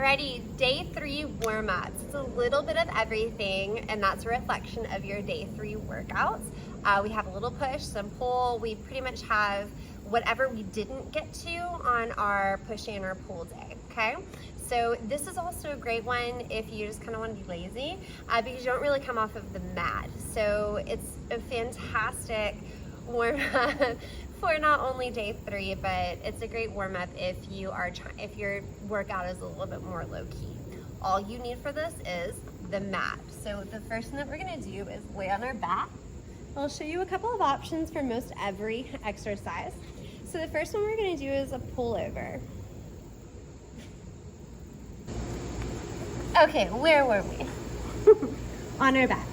Alrighty, day 3 warm-ups. It's a little bit of everything, and that's a reflection of your day 3 workouts. We have a little push, some pull. We pretty much have whatever we didn't get to on our push and our pull day, okay? So this is also a great one if you just kind of want to be lazy because you don't really come off of the mat. So it's a fantastic warm-up for not only day 3, but it's a great warm-up if your workout is a little bit more low-key. All you need for this is the mat. So the first thing that we're gonna do is lay on our back. I'll show you a couple of options for most every exercise. So the first one we're gonna do is a pullover. Okay, where were we? On our backs.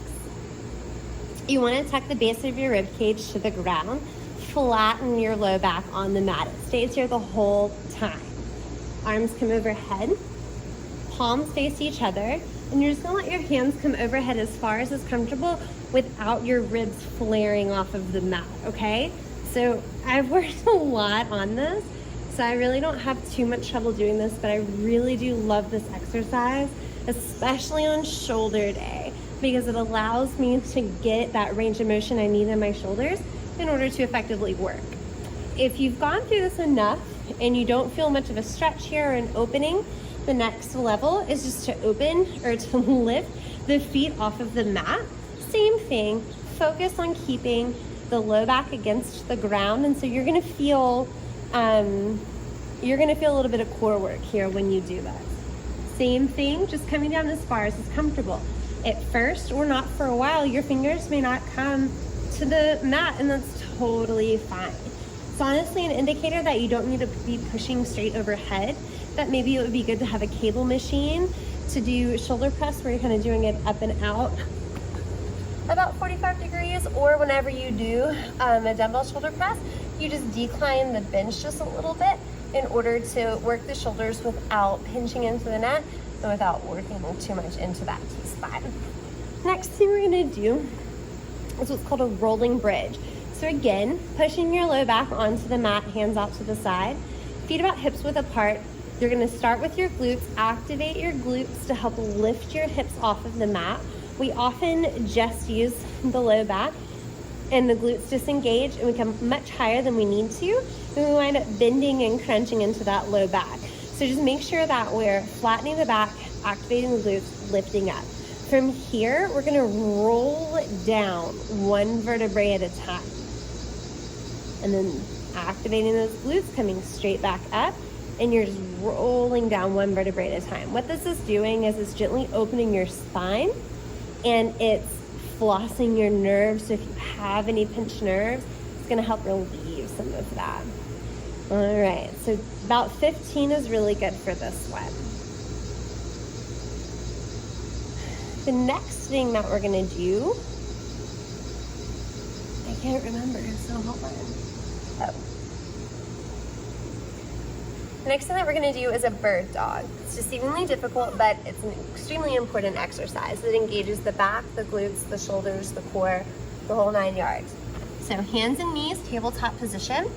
You wanna tuck the base of your rib cage to the ground. Flatten your low back on the mat. It stays here the whole time. Arms come overhead, palms face each other, and you're just gonna let your hands come overhead as far as is comfortable without your ribs flaring off of the mat, okay? So I've worked a lot on this, so I really don't have too much trouble doing this, but I really do love this exercise, especially on shoulder day, because it allows me to get that range of motion I need in my shoulders in order to effectively work. If you've gone through this enough and you don't feel much of a stretch here or an opening, the next level is just to open or to lift the feet off of the mat. Same thing, focus on keeping the low back against the ground, and so you're gonna feel a little bit of core work here when you do that. Same thing, just coming down as far as is comfortable. At first, or not for a while, your fingers may not come to the mat, and that's totally fine. It's honestly an indicator that you don't need to be pushing straight overhead, that maybe it would be good to have a cable machine to do shoulder press where you're kind of doing it up and out about 45 degrees, or whenever you do a dumbbell shoulder press, you just decline the bench just a little bit in order to work the shoulders without pinching into the net and without working too much into that T-spot. Next thing we're gonna do is what's called a rolling bridge. So again, pushing your low back onto the mat, hands out to the side, feet about hips width apart. You're gonna start with your glutes, activate your glutes to help lift your hips off of the mat. We often just use the low back and the glutes disengage and we come much higher than we need to, and we wind up bending and crunching into that low back. So just make sure that we're flattening the back, activating the glutes, lifting up. From here, we're gonna roll down one vertebrae at a time. And then activating those glutes, coming straight back up, and you're just rolling down one vertebrae at a time. What this is doing is it's gently opening your spine, and it's flossing your nerves. So if you have any pinched nerves, it's gonna help relieve some of that. All right, so about 15 is really good for this one. The next thing that we're gonna do, I can't remember, so hold on. Oh. The next thing that we're gonna do is a bird dog. It's deceivingly difficult, but it's an extremely important exercise. It engages the back, the glutes, the shoulders, the core, the whole 9 yards. So hands and knees, tabletop position.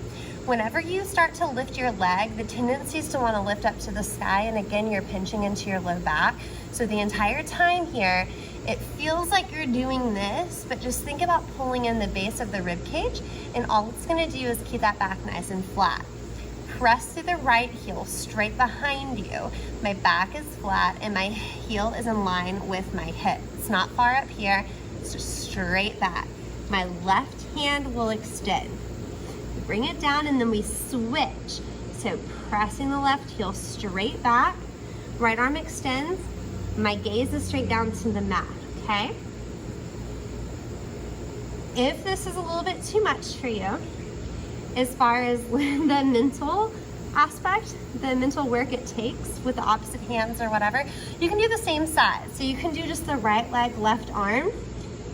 Whenever you start to lift your leg, the tendency is to want to lift up to the sky, and again, you're pinching into your low back. So the entire time here, it feels like you're doing this, but just think about pulling in the base of the rib cage, and all it's gonna do is keep that back nice and flat. Press through the right heel straight behind you. My back is flat and my heel is in line with my hip. It's not far up here, it's just straight back. My left hand will extend. Bring it down and then we switch. So pressing the left heel straight back, right arm extends, my gaze is straight down to the mat, okay? If this is a little bit too much for you, as far as the mental aspect, the mental work it takes with the opposite hands or whatever, you can do the same side. So you can do just the right leg, left arm,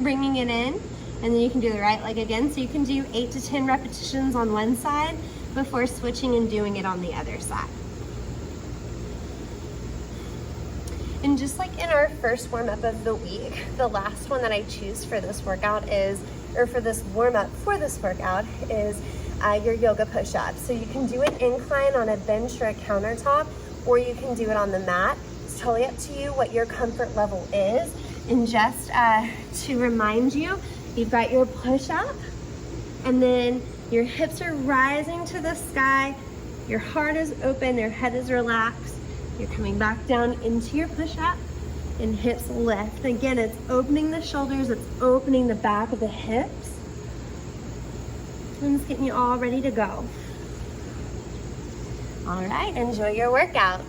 bringing it in, and then you can do the right leg again. So you can do 8 to 10 repetitions on one side before switching and doing it on the other side. And just like in our first warm-up of the week, the last one that I choose for this workout is, or for this warm-up for this workout is your yoga push-up. So you can do it incline on a bench or a countertop, or you can do it on the mat. totally up to you what your comfort level is. And just to remind you, you've got your push-up, and then your hips are rising to the sky, your heart is open, your head is relaxed. You're coming back down into your push-up, and hips lift. Again, it's opening the shoulders, it's opening the back of the hips. And it's getting you all ready to go. All right, enjoy your workout.